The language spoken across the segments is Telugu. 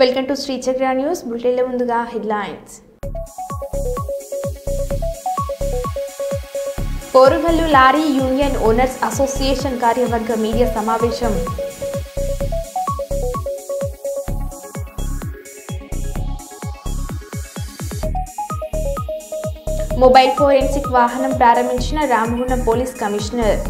వెల్కమ్ టు శ్రీ చక్ర న్యూస్ బులెటిన్ల ముందుగా headlines. Korugallu lorry union owners association కార్యవర్గ మీడియా సమావేశం. మొబైల్ ఫోరెన్సిక్ వాహనం ప్రారంభించిన రామగుండం పోలీస్ కమిషనర్.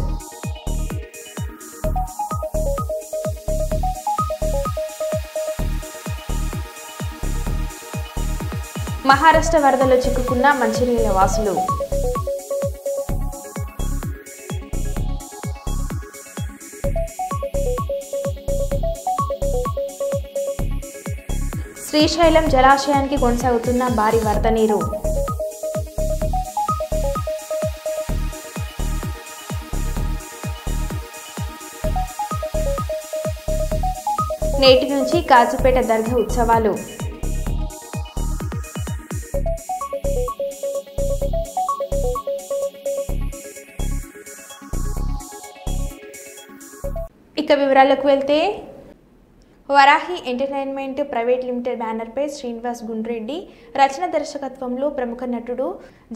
మహారాష్ట్ర వరదలో చిక్కుకున్న మంచిర్యాల వాసులు. శ్రీశైలం జలాశయానికి కొనసాగుతున్న భారీ వరద నీరు. నేటి నుంచి కాజీపేట దర్గా ఉత్సవాలు. ఇక వివరాలకు వెళ్తే వరాహి ఎంటర్టైన్మెంట్ ప్రైవేట్ లిమిటెడ్ బ్యానర్పై శ్రీనివాస్ గుండ్రెడ్డి రచన దర్శకత్వంలో ప్రముఖ నటుడు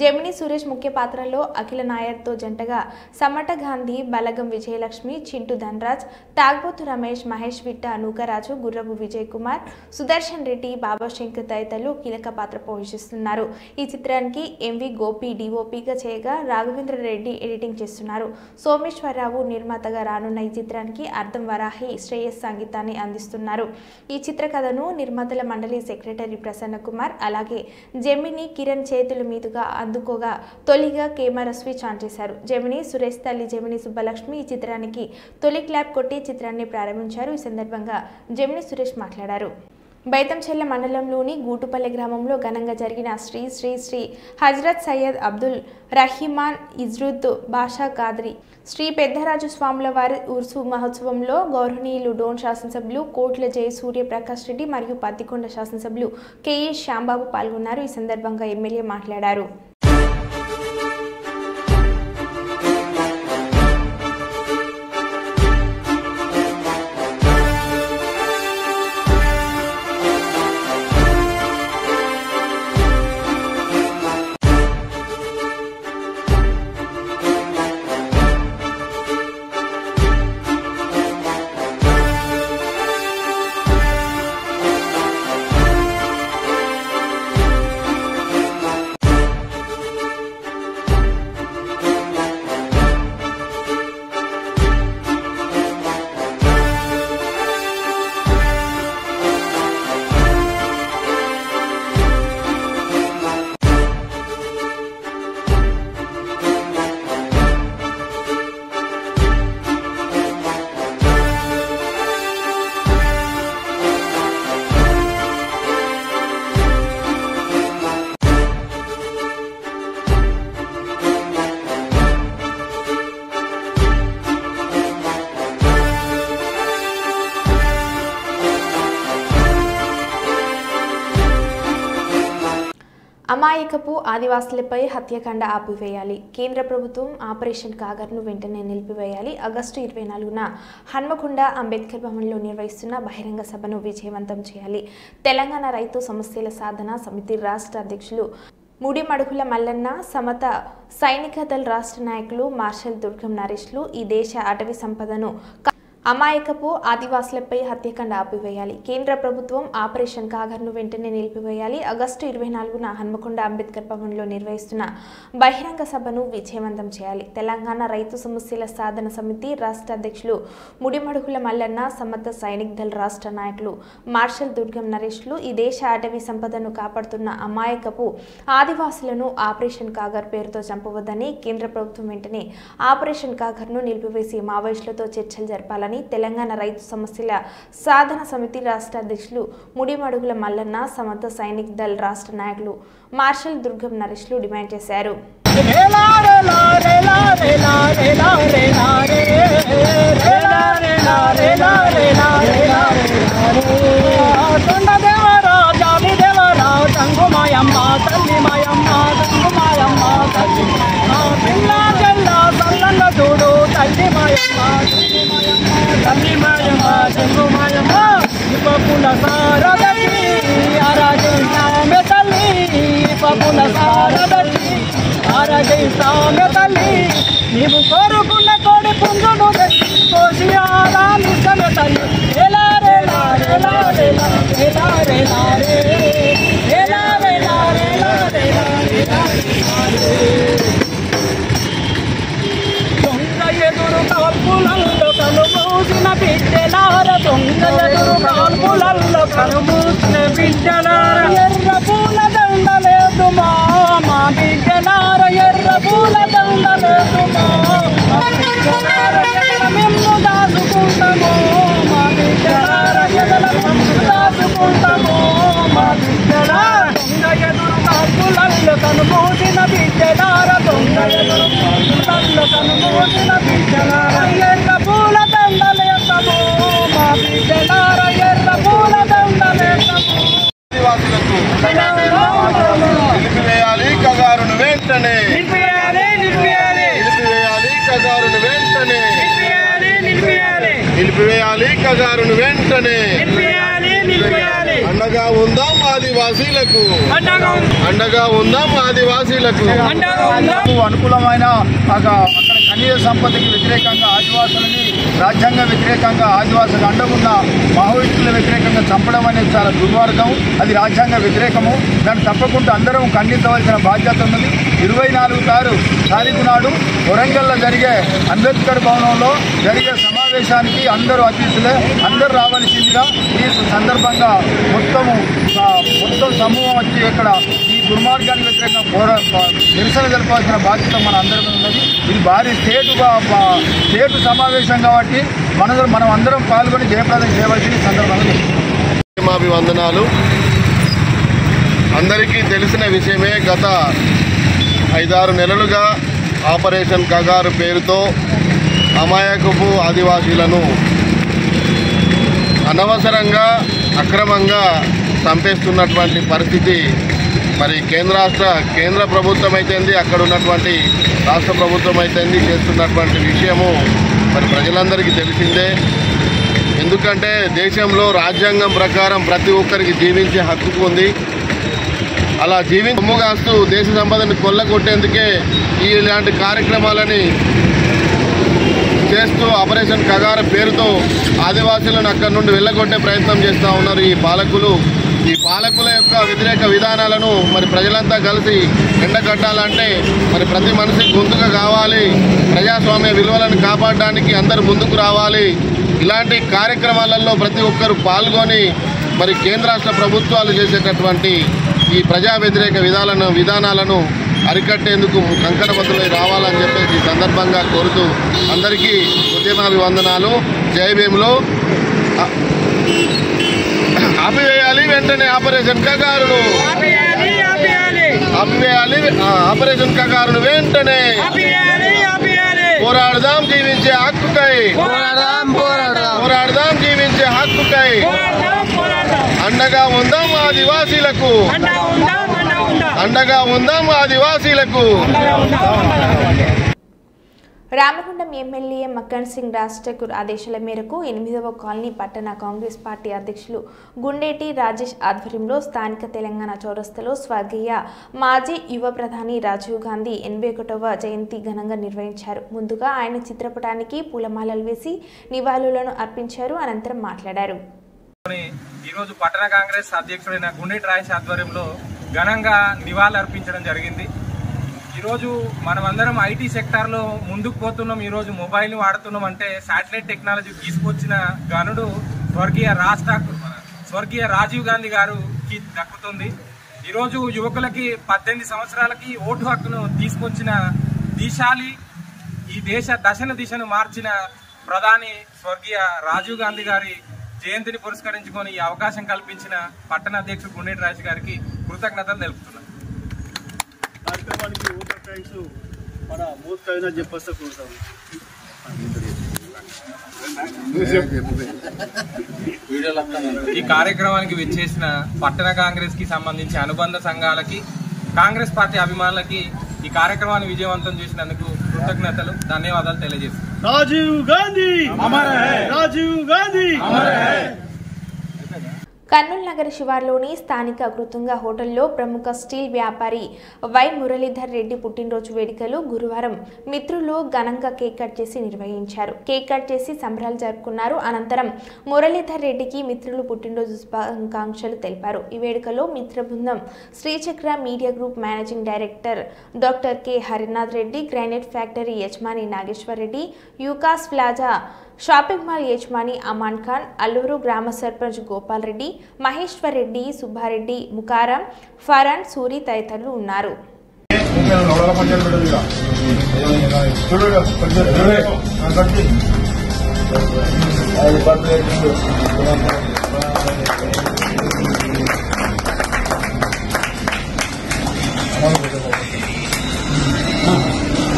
జెమిని సురేష్ ముఖ్య పాత్రలో అఖిల నాయర్తో జంటగా సమట గాంధీ, బలగం విజయలక్ష్మి, చింటు ధనరాజ్, తాగ్బోతు రమేష్, మహేష్ విట్ట, నూకరాజు, గుర్రపు విజయ్ కుమార్, సుదర్శన్ రెడ్డి, బాబా శంకర్ తదితరులు కీలక పాత్ర పోషిస్తున్నారు. ఈ చిత్రానికి ఎంవి గోపి డిఓపిగా చేయగా రాఘవేంద్ర రెడ్డి ఎడిటింగ్ చేస్తున్నారు. సోమేశ్వరరావు నిర్మాతగా రానున్న ఈ చిత్రానికి అర్థం వరాహి శ్రేయస్ సంగీతాన్ని అందిస్తున్నారు. ఈ చిత్ర కథను నిర్మాతల మండలి సెక్రటరీ ప్రసన్న కుమార్ అలాగే జెమిని కిరణ్ చేతుల మీదుగా అందుకోగా తొలిగా కెమెరా స్విచ్ ఆన్ చేశారు. జెమిని సురేష్ తల్లి జెమిని సుబ్బలక్ష్మి ఈ చిత్రానికి తొలి క్లాప్ కొట్టి చిత్రాన్ని ప్రారంభించారు. ఈ సందర్భంగా జెమిని సురేష్ మాట్లాడారు. బైతంచెల్ల మండలంలోని గూటుపల్లె గ్రామంలో ఘనంగా జరిగిన శ్రీ శ్రీ శ్రీ హజరత్ సయ్యద్ అబ్దుల్ రహీమాన్ ఇజ్రుద్ బాషా కాద్రి శ్రీ పెద్దరాజు స్వాముల వారి ఉర్సు మహోత్సవంలో గౌరవనీయులు డోన్ శాసనసభ్యులు కోట్ల జయ సూర్యప్రకాష్ రెడ్డి మరియు పత్తికొండ శాసనసభ్యులు కెఏ శ్యాంబాబు పాల్గొన్నారు. ఈ సందర్భంగా ఎమ్మెల్యే మాట్లాడారు. అమాయకపు ఆదివాసులపై హత్యాకాండ ఆపివేయాలి. కేంద్ర ప్రభుత్వం ఆపరేషన్ కాగర్ను వెంటనే నిలిపివేయాలి. ఆగస్టు 24న హన్మకొండ అంబేద్కర్ భవన్లో నిర్వహిస్తున్న బహిరంగ సభను విజయవంతం చేయాలి. తెలంగాణ రైతు సమస్యల సాధన సమితి రాష్ట్ర అధ్యక్షులు ముడిమడుగుల మల్లన్న, సమత సైనిక దళ రాష్ట్ర నాయకులు మార్షల్ దుర్గం నరేష్లు ఈ దేశ అటవీ సంపదను అమాయకపు ఆదివాసులపై హత్యాకాండ ఆపివేయాలి. కేంద్ర ప్రభుత్వం ఆపరేషన్ కాగర్ను వెంటనే నిలిపివేయాలి. ఆగస్టు 24న హన్మకొండ అంబేద్కర్ భవన్లో నిర్వహిస్తున్న బహిరంగ సభను విజయవంతం చేయాలి. తెలంగాణ రైతు సమస్యల సాధన సమితి రాష్ట్ర అధ్యక్షులు ముడిమడుగుల మల్లన్న, సమత సైనిక్ దళ రాష్ట్ర నాయకులు మార్షల్ దుర్గం నరేష్లు ఈ దేశ అటవీ సంపదను కాపాడుతున్న అమాయకపు ఆదివాసులను ఆపరేషన్ కాగర్ పేరుతో చంపవద్దని, కేంద్ర ప్రభుత్వం వెంటనే ఆపరేషన్ కాగర్ను నిలిపివేసి మావోయిస్టులతో చర్చలు జరపాలని తెలంగాణ రైతు సమస్యల సాధన సమితి రాష్ట్ర అధ్యక్షులు ముడిమడుగుల మల్లన్న, సమత సైనిక్ దళ రాష్ట్ర నాయకులు మార్షల్ దుర్గం నరేష్లు డిమాండ్ చేశారు. తల్లి మాయమ్మ చెంగు మాయమ్మ ఇవ్వకుల సారదకి సామె తల్లి నీవు కోరుకున్న కోడి పుంజును కోసి ఆరాధిస్తమే తల్లి ఎలా రేలా రేలా రేలా రేలా రేలా రే రేలా రేలా రేలా రేలా రేలా దొంగ ఎదురు కాల్పులలో కనుమూసిన బిడ్డలార దొంగ ఎదురు కాల్పులలో కనుమూసిన బిడ్డలార ఎర్ర పూల దండ లేదు మా బిడ్డలార ఎర్ర పూల దండ లేదు మా బిడ్డలార ఎగల మేము దాచుకుంటాము మా బిడ్డలార ఎగల మేము దాచుకుంటాము మా బిడ్డలార దొంగ ఎదురు కాల్పులలో కనుమూసిన బిడ్డలార దొంగ ఎదురు కాల్పులలో కనుమూసిన బిడ్డలార ఎర్ర పూల దండ లేస్తాము మా బిడ్డలార ఎర్ర పూల దండ లేస్తాము నిలిపివేయాలి కగారును వెంటనే నిలిపివేయాలి కగారును వెంటనే నిలిపివేయాలి కగారును వెంటనే అండగా ఉందాం ఆదివాసీలకు అండగా ఉందాం ఆదివాసీలకు అనుకూలమైన అక్కడ ఖనిజ సంపదకి వ్యతిరేకంగా ఆదివాసులని రాజ్యాంగ వ్యతిరేకంగా ఆదివాసులకు అండగున్న మావోయిస్టుల వ్యతిరేకంగా చంపడం అనేది చాలా దుర్మార్గం. అది రాజ్యాంగ వ్యతిరేకము. దాన్ని తప్పకుండా అందరం ఖండించవలసిన బాధ్యత ఉన్నది. 24 తారీఖు నాడు వరంగల్లో జరిగే అంబేద్కర్ భవనంలో జరిగే సమావేశానికి అందరూ అతిథులే అందరూ రావాల్సిందిగా ఈ సందర్భంగా మొత్తం సమూహం వచ్చి ఇక్కడ ఈ దుర్మార్గానికి వ్యతిరేకంగా నిరసన జరపాల్సిన బాధ్యత మన అందరికీ ఉన్నది. ఇది భారీ స్టేటు సమావేశం కాబట్టి మనం అందరం పాల్గొని జయప్రదం చేయవలసిన సందర్భంగా అభివందనాలు. అందరికీ తెలిసిన విషయమే, గత 5-6 నెలలుగా ఆపరేషన్ కగారు పేరుతో అమాయకపు ఆదివాసీలను అనవసరంగా అక్రమంగా చంపేస్తున్నటువంటి పరిస్థితి మరి కేంద్ర ప్రభుత్వం అయితేంది, అక్కడ ఉన్నటువంటి రాష్ట్ర ప్రభుత్వం అయితేంది చేస్తున్నటువంటి విషయము మరి ప్రజలందరికీ తెలిసిందే. ఎందుకంటే దేశంలో రాజ్యాంగం ప్రకారం ప్రతి ఒక్కరికి జీవించే హక్కు ఉంది. అలా సొమ్ముగాస్తూ దేశ సంపదను కొల్లగొట్టేందుకే ఇలాంటి కార్యక్రమాలని చేస్తూ ఆపరేషన్ కగారు పేరుతో ఆదివాసీలను అక్కడి నుండి వెళ్ళగొట్టే ప్రయత్నం చేస్తూ ఉన్నారు ఈ పాలకులు. ఈ పాలకుల యొక్క వ్యతిరేక విధానాలను మరి ప్రజలంతా కలిసి ఎండగట్టాలంటే మరి ప్రతి మనిషికి గొంతుగా కావాలి. ప్రజాస్వామ్య విలువలను కాపాడడానికి అందరూ ముందుకు రావాలి. ఇలాంటి కార్యక్రమాలలో ప్రతి ఒక్కరు పాల్గొని మరి కేంద్ర రాష్ట్ర ప్రభుత్వాలు చేసేటటువంటి ఈ ప్రజా వ్యతిరేక విధానాలను అరికట్టేందుకు కంకణబద్దులై రావాలని చెప్పేసి ఈ సందర్భంగా కోరుతూ అందరికీ ఉద్యమాభివందనాలు. జై భీములు. ఆపివేయాలి వెంటనే ఆపరేషన్ కగారును, ఆపివేయాలి ఆపరేషన్ కగారును వెంటనే. పోరాడదాం జీవించే హక్కుకై, పోరాడదాం జీవించే హక్కుకై. అండగా ఉందాం ఆదివాసీలకు, అండగా ఉందాం ఆదివాసీలకు. రామగుండం ఎమ్మెల్యే మక్కన్ సింగ్ రాజ్ ఠాకూర్ ఆదేశాల మేరకు 8వ కాలనీ పట్టణ కాంగ్రెస్ పార్టీ అధ్యక్షులు గుండేటి రాజేష్ ఆధ్వర్యంలో స్థానిక తెలంగాణ చౌరస్తాలో స్వర్గీయ మాజీ యువ ప్రధాని రాజీవ్ గాంధీ 81వ జయంతి ఘనంగా నిర్వహించారు. ముందుగా ఆయన చిత్రపటానికి పూలమాలలు వేసి నివాళులను అర్పించారు. అనంతరం మాట్లాడారు. ఈరోజు పట్టణ కాంగ్రెస్ అధ్యక్షుడైన గుండేటి రాజేష్ ఆధ్వర్యంలో ఘనంగా నివాళులు అర్పించడం జరిగింది. ఈరోజు మనమందరం ఐటీ సెక్టార్లో ముందుకు పోతున్నాం. ఈరోజు మొబైల్ వాడుతున్నాం అంటే శాటిలైట్ టెక్నాలజీ తీసుకొచ్చిన గనుడు స్వర్గీయ రాజీవ్ గాంధీ గారికి దక్కుతుంది. ఈరోజు యువకులకి 18 సంవత్సరాలకి ఓటు హక్కును తీసుకొచ్చిన దిశాలి, ఈ దేశ దిశను మార్చిన ప్రధాని స్వర్గీయ రాజీవ్ గాంధీ గారి జయంతిని పురస్కరించుకొని ఈ అవకాశం కల్పించిన పట్టణ అధ్యక్షుడు గుండేటి రాజేష్ గారికి కృతజ్ఞతలు తెలుపుతున్నాను. మన మూర్ఖైనా చెప్పేస్తే కూర్చోం. ఈ కార్యక్రమానికి విచ్చేసిన పట్టణ కాంగ్రెస్ కి సంబంధించి అనుబంధ సంఘాలకి, కాంగ్రెస్ పార్టీ అభిమానులకి ఈ కార్యక్రమాన్ని విజయవంతం చేసినందుకు కృతజ్ఞతలు, ధన్యవాదాలు తెలియజేస్తున్నాను. రాజీవ్ గాంధీ అమర్ హై, రాజీవ్ గాంధీ అమర్ హై. కర్నూలు నగర శివార్లోని స్థానిక కృతంగా హోటల్లో ప్రముఖ స్టీల్ వ్యాపారి వై మురళీధర్ రెడ్డి పుట్టినరోజు వేడుకలు గురువారం మిత్రులు ఘనంగా కేక్ కట్ చేసి నిర్వహించారు. కేక్ కట్ చేసి సంబరాలు జరుపుకున్నారు. అనంతరం మురళీధర్ రెడ్డికి మిత్రులు పుట్టినరోజు శుభాకాంక్షలు తెలిపారు. ఈ వేడుకలో మిత్ర బృందం Srichakra media group managing director doctor K Harinath Reddy, granite factory యజమాని నాగేశ్వర్ రెడ్డి, యూకాస్ ప్లాజా షాపింగ్ మాల్ యజమాని అమాన్ ఖాన్, అల్లూరు గ్రామ సర్పంచ్ గోపాల్ రెడ్డి, మహేశ్వర్ రెడ్డి, సుబ్బారెడ్డి, ముకారం, ఫరాన్, సూరి తదితరులు ఉన్నారు.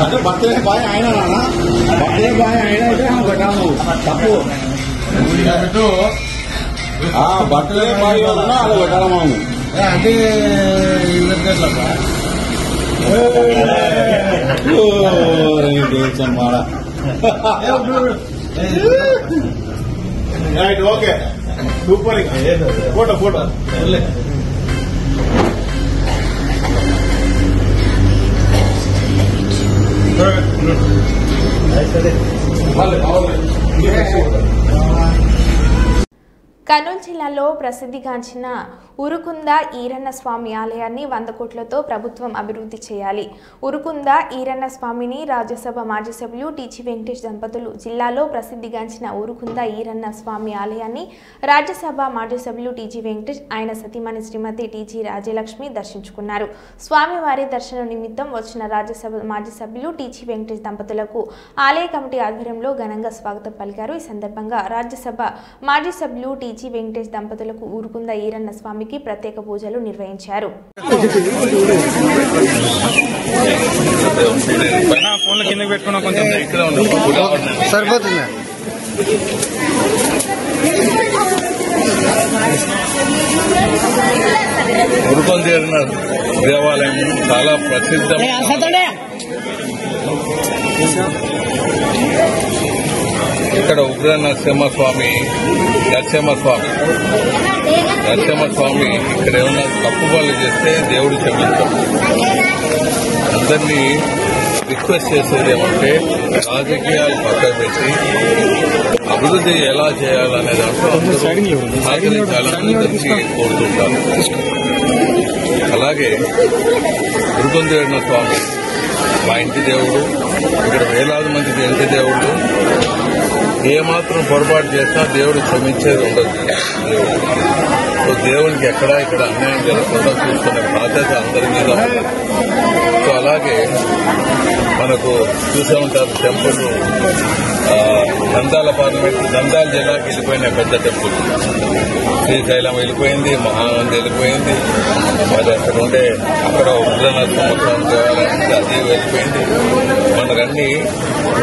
అంటే బర్త్డే బాయ్ ఆయన బర్త్డే బాయ్ ఆయన అయితే పెట్టాము తప్పు బర్త్డే బాయ్ వలన అది పెట్టాము అంటే okay super photo photo Kurnool జిల్లాలో ప్రసిద్ధిగాంచిన ఉరుకుంద ఈరన్న స్వామి ఆలయాన్ని 100 కోట్లతో ప్రభుత్వం అభివృద్ధి చేయాలి. ఉరుకుంద ఈరన్న స్వామిని రాజ్యసభ మాజీ సభ్యులు టీజీ వెంకటేష్ దంపతులు జిల్లాలో ప్రసిద్ధిగాంచిన ఉరుకుంద ఈరన్న స్వామి ఆలయాన్ని రాజ్యసభ మాజీ సభ్యులు టీజీ వెంకటేష్ ఆయన సతీమణి శ్రీమతి టీజీ రాజ్యలక్ష్మి దర్శించుకున్నారు. స్వామివారి దర్శనం నిమిత్తం వచ్చిన రాజ్యసభ మాజీ సభ్యులు టీజీ వెంకటేష్ దంపతులకు ఆలయ కమిటీ ఆధ్వర్యంలో ఘనంగా స్వాగతం పలికారు. ఈ సందర్భంగా రాజ్యసభ మాజీ సభ్యులు టీజీ వెంకటేష్ దంపతులకు ఉరుకుంద ఈరన్న స్వామికి ప్రత్యేక పూజలు నిర్వహించారు. ఉరుకుంద ఈరన్న దేవాలయం చాలా ప్రసిద్ధం. ఇక్కడ ఉగ్ర నరసింహస్వామి ఇక్కడ ఏమన్నా తప్పు పనులు చేస్తే దేవుడు క్షమిస్తాడు. అందరినీ రిక్వెస్ట్ చేసేది ఏమంటే రాజకీయాలు పక్కన పెట్టి అభివృద్ధి ఎలా చేయాలనే దాంట్లో సహకరించాలని అందరికీ కోరుతుంటారు. అలాగే ఉరుకుంద ఈరన్న స్వామి మా ఇంటి దేవుడు, ఇక్కడ వేలాది మందికి ఇంటి దేవుడు. ఏమాత్రం పొరపాటు చేసినా దేవుడు క్షమించేది ఉండదు. దేవునికి ఎక్కడా ఇక్కడ అన్యాయం జరగకుండా చూసుకునే బాధ్యత అందరి మీద. సో అలాగే మనకు చూసే ఉంటారు టెంపుల్ నంద్యాల పార్లమెంట్, నంద్యాల జిల్లాకి వెళ్ళిపోయిన పెద్ద టెంపుల్. శ్రీశైలం వెళ్ళిపోయింది, మహానంది వెళ్ళిపోయింది, మరి అక్కడ ఉండే అక్కడ ఉగ్రనరసింహస్వామి దేవాలయం అది వెళ్ళిపోయింది. మనకన్నీ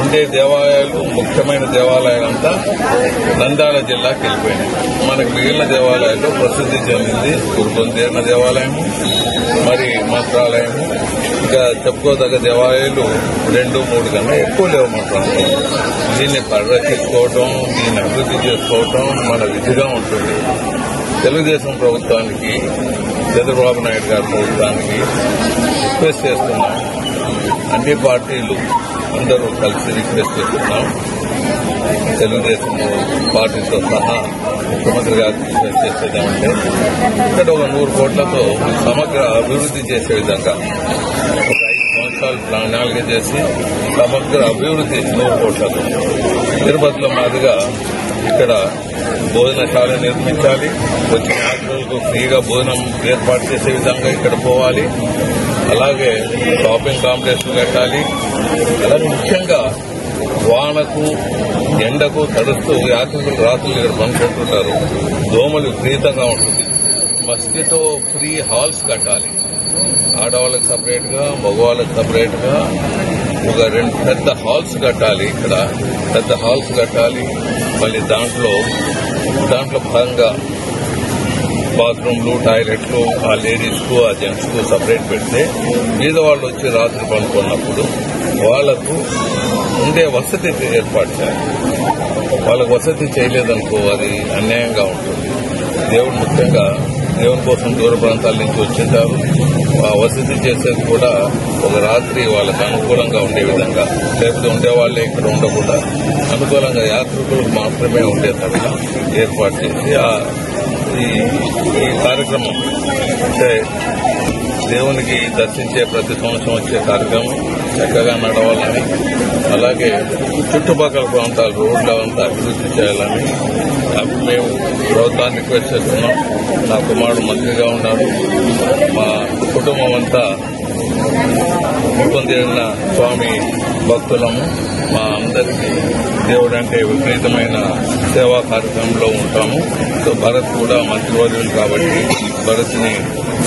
ఉండే దేవాలయాలు, ముఖ్యమైన దేవాలయాలు అంతా నంద్యాల జిల్లాకి వెళ్ళిపోయినాయి. మనకు మిగిలిన దేవాలయాల్లో ప్రసిద్ధి చెందింది ఉరుకుంద ఈరన్న దేవాలయము, మరి మంత్రాలయము. ఇంకా చెప్పుకోదగ్గ దేవాలయాలు 2-3 కన్నా ఎక్కువ లేవు మన ప్రాంతంలో. దీన్ని పరిరక్షించుకోవటం, దీన్ని అభివృద్ధి చేసుకోవటం మన విధిగా ఉంటుంది. తెలుగుదేశం ప్రభుత్వానికి, చంద్రబాబు నాయుడు గారి ప్రభుత్వానికి రిక్వెస్ట్ చేస్తున్నాం. అన్ని పార్టీలు అందరూ కలిసి రిక్వెస్ట్ చేస్తున్నాం. తెలుగుదేశం పార్టీతో సహా ముఖ్యమంత్రి గారికి రిక్వెస్ట్ చేసేదామంటే ఇక్కడ ఒక 100 కోట్లతో సమగ్ర అభివృద్ధి చేసే విధంగా ఒక 5 సంవత్సరాలు ప్రణాళిక చేసి సమగ్ర అభివృద్ధి 100 కోట్లతో తిరుపతిలో మాదిరిగా ఇక్కడ భోజనశాల నిర్మించాలి. వచ్చిన యాత్రికులకు ఫ్రీగా భోజనం ఏర్పాటు చేసే విధంగా ఇక్కడ పోవాలి. అలాగే షాపింగ్ కాంప్లెక్స్ కట్టాలి. అలాగే ముఖ్యంగా వానకు, ఎండకు తడుస్తూ యాత్రికులు రాత్రులు ఇక్కడ పనుకుంటుంటారు. దోమలు విపరీతంగా ఉంటుంది. మస్కిటో ఫ్రీ హాల్స్ కట్టాలి. ఆడవాళ్ళకి సపరేట్ గా, మగవాళ్ళకి సపరేట్ గా ఒక 2 పెద్ద హాల్స్ కట్టాలి. ఇక్కడ పెద్ద హాల్స్ కట్టాలి. మళ్ళీ దాంట్లో భాగంగా బాత్రూమ్లు, టాయిలెట్లు ఆ లేడీస్ కు, ఆ జెంట్స్ కు సపరేట్ పెడితే మీద వాళ్ళు వచ్చి రాత్రి పనుకున్నప్పుడు వాళ్లకు ఉండే వసతి ఏర్పాటు చేయాలి. వాళ్ళకు వసతి చేయలేదనుకో అది అన్యాయంగా ఉంటుంది. దేవుడు ముఖ్యంగా దేవుని కోసం దూర ప్రాంతాల నుంచి వచ్చింటారు. వసతి చేసేది కూడా ఒక రాత్రి వాళ్ళకి అనుకూలంగా ఉండే విధంగా, లేకపోతే ఉండేవాళ్ళే ఇక్కడ ఉండకుండా అనుకూలంగా యాత్రికులకు మాత్రమే ఉండేటట్లా ఏర్పాటు చేసి ఈ కార్యక్రమం అంటే దేవునికి దర్శించే ప్రతి సంవత్సరం వచ్చే కార్యక్రమం చక్కగా నడవాలని, అలాగే చుట్టుపక్కల ప్రాంతాల రోడ్లంతా అభివృద్ధి చేయాలని మేము ప్రభుత్వాన్ని రిక్వెస్ట్ చేస్తున్నాం. నా కుమారుడు మంత్రిగా ఉన్నాడు. మా కుటుంబం అంతా పొందిన స్వామి భక్తులము. మా అందరికీ దేవుడు అంటే విపరీతమైన సేవా కార్యక్రమంలో ఉంటాము. సో భరత్ కూడా మంత్రివర్యులు కాబట్టి భరత్ని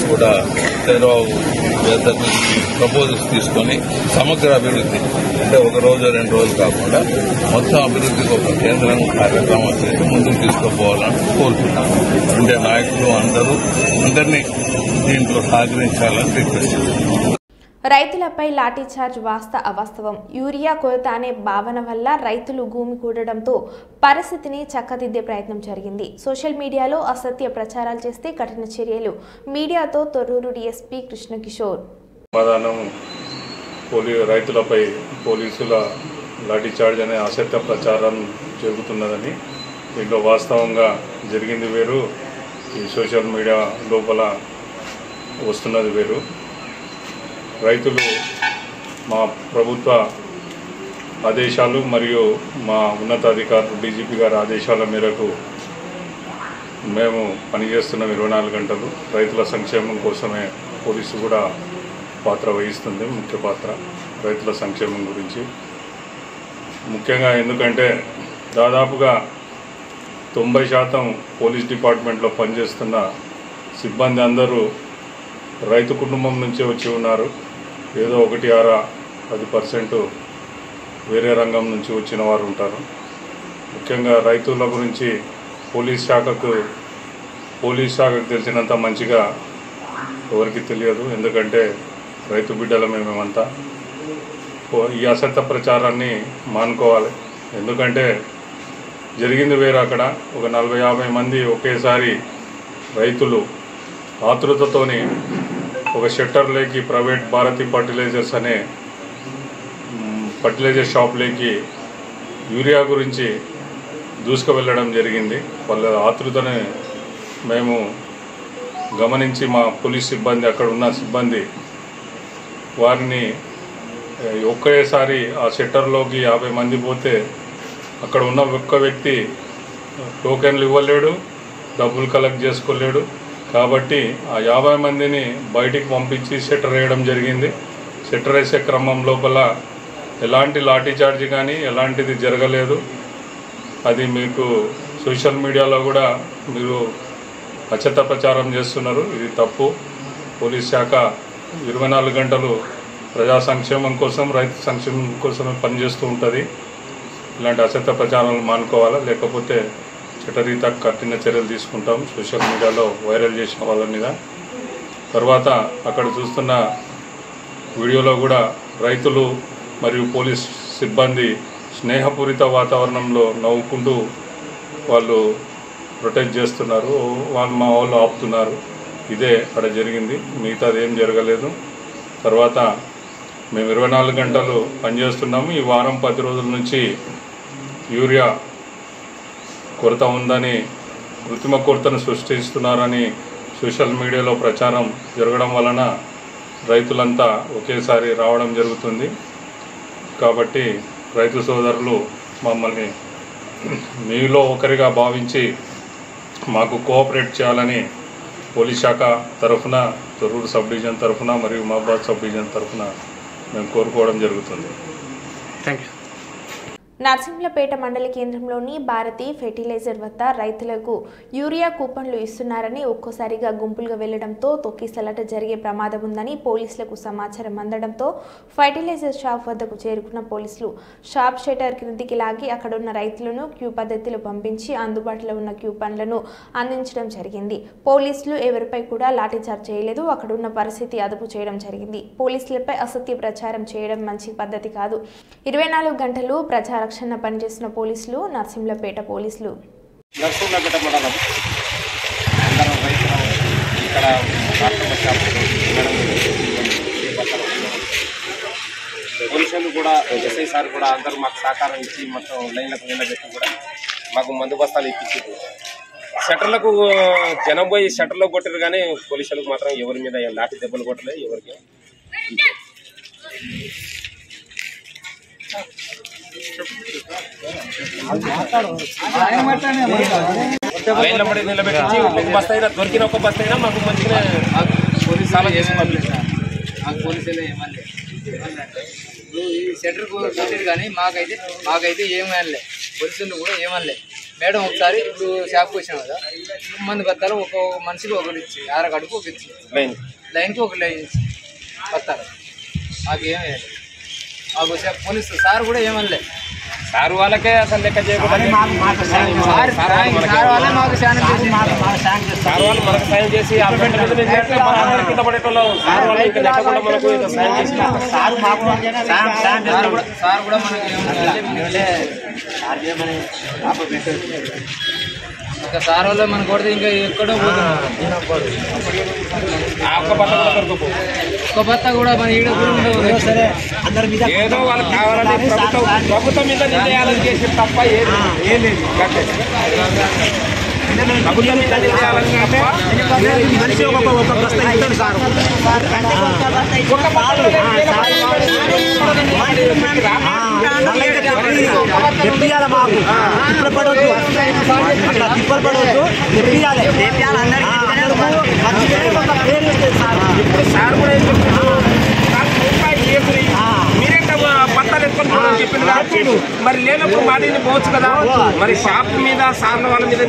కూడా చంద్రబాబు ప్రపోజల్స్ తీసుకొని సమగ్ర అభివృద్ధి అంటే ఒక రోజు 2 రోజులు కాకుండా మొత్తం అభివృద్ధికి ఒక కేంద్రం కార్యక్రమం చేసి ముందుకు తీసుకుపోవాలని కోరుతున్నాను. అంటే నాయకులు అందరినీ దీంట్లో సహకరించాలని రిక్వెస్ట్ చేస్తున్నాను. రైతులపై లాఠీచార్జ్ అవాస్తవం. యూరియా కొరత అనే భావన వల్ల రైతులు భూమి కూడడంతో పరిస్థితిని చక్కదిద్దే ప్రయత్నం జరిగింది. సోషల్ మీడియాలో అసత్య ప్రచారాలు చేస్తే కఠిన చర్యలు. మీడియాతో తొర్రూరు డీఎస్పీ కృష్ణకిషోర్. సమాధానం రైతులపై పోలీసుల లాఠీచార్జ్ అనే అసత్య ప్రచారం జరుగుతున్నదని, దీంట్లో వాస్తవంగా జరిగింది వేరు, ఈ సోషల్ మీడియా లోపల వస్తున్నది వేరు. రైతులు మా ప్రభుత్వ ఆదేశాలు మరియు మా ఉన్నతాధికారులు డీజీపీ గారి ఆదేశాల మేరకు మేము పనిచేస్తున్న 24 గంటలు రైతుల సంక్షేమం కోసమే పోలీసు కూడా పాత్ర వహిస్తుంది. ముఖ్య పాత్ర రైతుల సంక్షేమం గురించి ముఖ్యంగా, ఎందుకంటే దాదాపుగా 90% పోలీస్ డిపార్ట్మెంట్లో పనిచేస్తున్న సిబ్బంది అందరూ రైతు కుటుంబం నుంచే వచ్చి ఉన్నారు. ఏదో 1-10% వేరే రంగం నుంచి వచ్చిన వారు ఉంటారు. ముఖ్యంగా రైతుల గురించి పోలీస్ శాఖకు తెలిసినంత మంచిగా ఎవరికి తెలియదు. ఎందుకంటే రైతు బిడ్డలమే మేమంతా. ఈ అసత్య ప్రచారాన్ని మానుకోవాలి. ఎందుకంటే జరిగింది వేరు. అక్కడ ఒక 40-50 మంది ఒకేసారి రైతులు ఆతృతతోని ఒక షట్టర్లోకి ప్రైవేట్ భారతి ఫర్టిలైజర్స్ అనే ఫర్టిలైజర్ షాప్లోకి యూరియా గురించి దూసుకువెళ్ళడం జరిగింది. వాళ్ళ ఆతృతని మేము గమనించి మా పోలీస్ సిబ్బంది, అక్కడ ఉన్న సిబ్బంది వారిని ఒకేసారి ఆ షట్టర్లోకి 50 మంది పోతే అక్కడ ఉన్న ఒక్క వ్యక్తి టోకెన్లు ఇవ్వలేడు, డబ్బులు కలెక్ట్ చేసుకోలేడు. కాబట్టి ఆ 50 మందిని బయటికి పంపించి షట్టర్ వేయడం జరిగింది. షట్టర్ వేసే క్రమం లోపల ఎలాంటి లాఠీచార్జ్ కానీ ఎలాంటిది జరగలేదు. అది మీకు సోషల్ మీడియాలో కూడా మీరు అసత్య ప్రచారం చేస్తున్నారు. ఇది తప్పు. పోలీస్ శాఖ 24 గంటలు ప్రజా సంక్షేమం కోసం, రైతు సంక్షేమం కోసమే పనిచేస్తూ ఉంటుంది. ఇలాంటి అసత్య ప్రచారాలు మానుకోవాలా, లేకపోతే చట్టరీత కఠిన చర్యలు తీసుకుంటాం. సోషల్ మీడియాలో వైరల్ చేసిన వాళ్ళ మీద. తర్వాత అక్కడ చూస్తున్న వీడియోలో కూడా రైతులు మరియు పోలీస్ సిబ్బంది స్నేహపూరిత వాతావరణంలో నవ్వుకుంటూ వాళ్ళు ప్రొటెక్ట్ చేస్తున్నారు. మా వాళ్ళు ఆపుతున్నారు. ఇదే అక్కడ జరిగింది. మిగతాది ఏం జరగలేదు. తర్వాత మేము 24 గంటలు పనిచేస్తున్నాము. ఈ వారం 10 రోజుల నుంచి యూరియా కొరత ఉందని, కృత్రిమ కొరతను సృష్టిస్తున్నారని సోషల్ మీడియాలో ప్రచారం జరగడం వలన రైతులంతా ఒకేసారి రావడం జరుగుతుంది. కాబట్టి రైతు సోదరులు మమ్మల్ని మీలో ఒకరిగా భావించి మాకు కోఆపరేట్ చేయాలని పోలీస్ శాఖ తరఫున, తొర్రూరు సబ్ డివిజన్ తరఫున మరియు మహబాద్ సబ్ డివిజన్ తరఫున మేము కోరుకోవడం జరుగుతుంది. Thank you. నర్సింహులపేట మండల కేంద్రంలోని భారతి ఫెర్టిలైజర్ వద్ద రైతులకు యూరియా కూపన్లు ఇస్తున్నారని ఒక్కోసారిగా గుంపులుగా వెళ్లడంతో తొక్కిసలాట జరిగే ప్రమాదం ఉందని పోలీసులకు సమాచారం అందడంతో ఫెర్టిలైజర్ షాప్ వద్దకు చేరుకున్న పోలీసులు షాప్ షటర్ క్రిందికి లాగి అక్కడున్న రైతులను క్యూ పద్ధతిలో పంపించి అందుబాటులో ఉన్న కూపన్లను అందించడం జరిగింది. పోలీసులు ఎవరిపై కూడా లాఠీచార్జ్ చేయలేదు. అక్కడున్న పరిస్థితి అదుపు చేయడం జరిగింది. పోలీసులపై అసత్య ప్రచారం చేయడం మంచి పద్ధతి కాదు. 24 గంటలు ప్రజారక్షణ పనిచేసిన పోలీసులు నర్సింహులపేట పోలీసులు. నర్సింహులపేట మండలం ఇక్కడ పోలీసులు కూడా ఎస్ఐ సార్ కూడా అందరూ మాకు సహకారం ఇచ్చి మొత్తం లైన్లకు నిలబెట్టి కూడా మాకు మందు బస్తాలు ఇప్పించారు. షట్టర్లకు జనం పోయి షట్టర్లో కొట్టారు కానీ పోలీసులకు మాత్రం ఎవరి మీద లాఠీ దెబ్బలు కొట్టలేదు. ఎవరికి లైన్లో పడి నిలబెట్టి ఒక బస్తా అయినా దొరికిన ఒక బస్తా అయినా మాకు మంచిగా చాలా చేసి పోలీసులు ఏమన్నా ఈ సెంటర్ కొట్టారు కానీ మాకైతే ఏమనలే. పోలీసులు కూడా ఏమనలే. మేడం ఒకసారి ఇప్పుడు షాప్కి వచ్చినాం కదా, మంది బత్తాలు ఒక మనిషికి ఒకటి ఇచ్చి అరగడుపు ఒక ఇచ్చి లైన్కి ఒక లైన్ ఇచ్చి బత్తారు. మాకేమేయాలి మాకు పోలీసు సార్ కూడా ఏమనలే. సార్ వాళ్ళకే అసలు లెక్క చేయకుండా మనకు సాయం చేసి కింద పడేటోళ్ళు సార్ వాళ్ళు ఇంకా లేకుండా మనకు సాయం చేసి సార్ కూడా మనకి ఇంకా సార్ వాళ్ళు మనకు కొడితే ఇంకా ఎక్కడో పోతున్నాం. ఒక్క బత్త కూడా మన ఈడ ఏదో వాళ్ళకి కావాలని ప్రభుత్వం మీద నిర్ణయాలు చేసి తప్ప ఏం లేదు. ప్రభుత్వం మీద నిర్ణయాలని ఇప్పుడు సార్ కూడా ఏం చెప్తున్నారు, మీరే పత్తాలు ఎత్తుకొని చెప్పింది కాబట్టి మరి లేనప్పుడు మాటిని పోవచ్చు కదా. మరి షాప్ మీద సార్ల వాళ్ళ మీద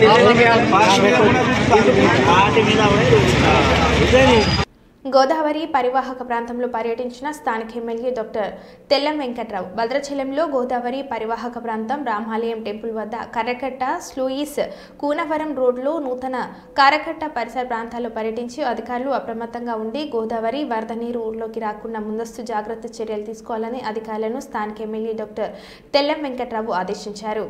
గోదావరి పరివాహక ప్రాంతంలో పర్యటించిన స్థానిక ఎమ్మెల్యే డాక్టర్ తెల్లం వెంకట్రావు భద్రాచలంలో గోదావరి పరివాహక ప్రాంతం రామాలయం టెంపుల్ వద్ద కర్రకట్ట, స్లూయిస్, కూనవరం రోడ్లో నూతన కర్రకట్ట పరిసర ప్రాంతాల్లో పర్యటించి అధికారులు అప్రమత్తంగా ఉండి గోదావరి వరద నీరు ఊర్లోకి రాకుండా ముందస్తు జాగ్రత్త చర్యలు తీసుకోవాలని అధికారులను స్థానిక ఎమ్మెల్యే డాక్టర్ తెల్లం వెంకట్రావు ఆదేశించారు.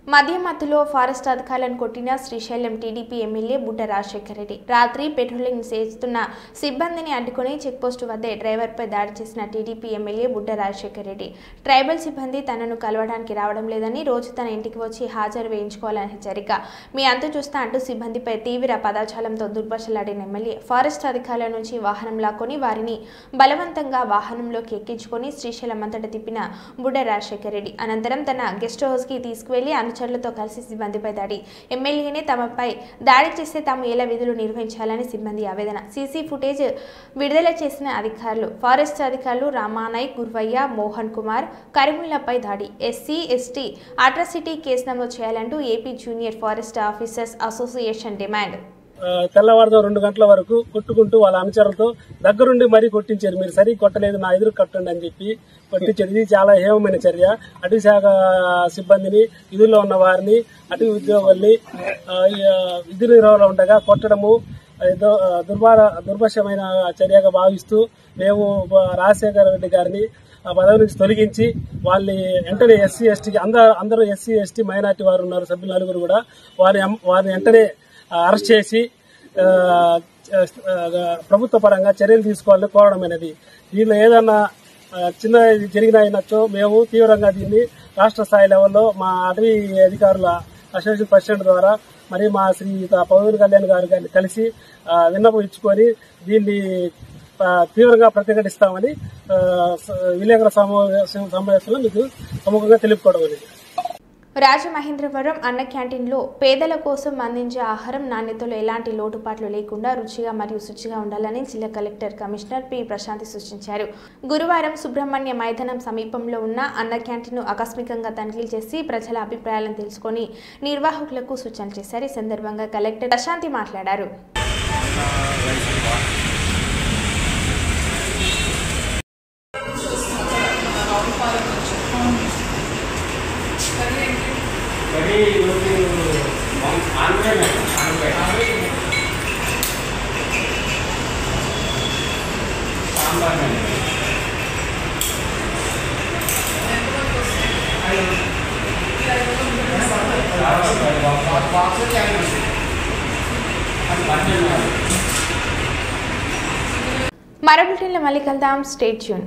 మధ్యమత్తులో ఫారెస్ట్ అధికారులను కొట్టిన శ్రీశైలం టీడీపీ ఎమ్మెల్యే బుడ్డ రాజశేఖర్ రెడ్డి రాత్రి పెట్రోలింగ్ చేస్తున్న సిబ్బందిని అడ్డుకుని చెక్పోస్టు వద్దే డ్రైవర్పై దాడి చేసిన టీడీపీ ఎమ్మెల్యే బుడ్డ రాజశేఖర్ రెడ్డి ట్రైబల్ సిబ్బంది తనను కలవడానికి రావడం లేదని రోజు తన ఇంటికి వచ్చి హాజరు వేయించుకోవాలని హెచ్చరిక. మీ అంతు చూస్తా అంటూ సిబ్బందిపై తీవ్ర పదజాలంతో దుర్భాషలాడిన ఎమ్మెల్యే ఫారెస్ట్ అధికారుల నుంచి వాహనం లాక్కొని వారిని బలవంతంగా వాహనంలోకి ఎక్కించుకొని శ్రీశైలం అంతటా తిప్పిన బుడ్డ రాజశేఖర్ రెడ్డి అనంతరం తన గెస్ట్ హౌస్కి తీసుకువెళ్లి అనుచరులతో కలిసి సిబ్బందిపై దాడి. ఎమ్మెల్యేనే తమపై దాడి చేస్తే తాము ఎలా విధులు నిర్వహించాలని సిబ్బంది ఆవేదన. సీసీ ఫుటేజ్ విడుదల చేసిన అధికారులు ఫారెస్ట్ అధికారులు రామానాయక్, గుర్వయ్య, మోహన్ కుమార్, కరీముల్లాపై దాడి. ఎస్సీ ఎస్టీ అట్రాసిటీ కేసు నమోదు చేయాలంటూ AP junior forest officers association demand. తెల్లవారుతో 2 గంటల వరకు కొట్టుకుంటూ వాళ్ళ అనుచరులతో దగ్గరుండి మరీ కొట్టించారు. మీరు సరిగ్గా కొట్టలేదు, నా ఎదురు కట్టండి అని చెప్పి కొట్టించారు. ఇది చాలా హేమమైన చర్య. అటవీ శాఖ సిబ్బందిని, విధుల్లో ఉన్న వారిని, అటవీ ఉద్యోగుల్ని విధి నిర్వహణలో ఉండగా కొట్టడము దుర్భాషమైన చర్యగా భావిస్తూ మేము రాజశేఖర రెడ్డి గారిని పదవి నుంచి తొలగించి వాళ్ళని వెంటనే ఎస్సీ ఎస్టీకి అందరూ ఎస్సీ ఎస్టీ మైనార్టీ వారు ఉన్నారు, సభ్యులు 9 కూడా వారిని వెంటనే అరెస్ట్ చేసి ప్రభుత్వ పరంగా చర్యలు తీసుకోవాలని కోరడమైనది. దీనిలో ఏదన్నా చిన్న జరిగినచో మేము తీవ్రంగా దీన్ని రాష్ట్ర స్థాయి లెవెల్లో మా అటవీ అధికారుల అసోసియేషన్ ప్రెసిడెంట్ ద్వారా మరి మా శ్రీ పవన్ కళ్యాణ్ గారు కలిసి విన్నపం ఇచ్చుకొని దీన్ని తీవ్రంగా ప్రతిఘటిస్తామని విలేకరుల సమావేశంలో మీకు ప్రముఖంగా తెలుపుకోవడం అనేది. రాజమహేంద్రవరం అన్న క్యాంటీన్లో పేదల కోసం అందించే ఆహారం నాణ్యతలో ఎలాంటి లోటుపాట్లు లేకుండా రుచిగా మరియు శుచిగా ఉండాలని జిల్లా కలెక్టర్ కమిషనర్ పి ప్రశాంతి సూచించారు. గురువారం సుబ్రహ్మణ్య మైదానం సమీపంలో ఉన్న అన్న క్యాంటీన్ను ఆకస్మికంగా తనిఖీలు చేసి ప్రజల అభిప్రాయాలను తెలుసుకొని నిర్వాహకులకు సూచనలు చేశారు. ఈ సందర్భంగా కలెక్టర్ ప్రశాంతి మాట్లాడారు. మరో బులెటిన్లో మళ్ళీ కలుద్దాం. Stay tune.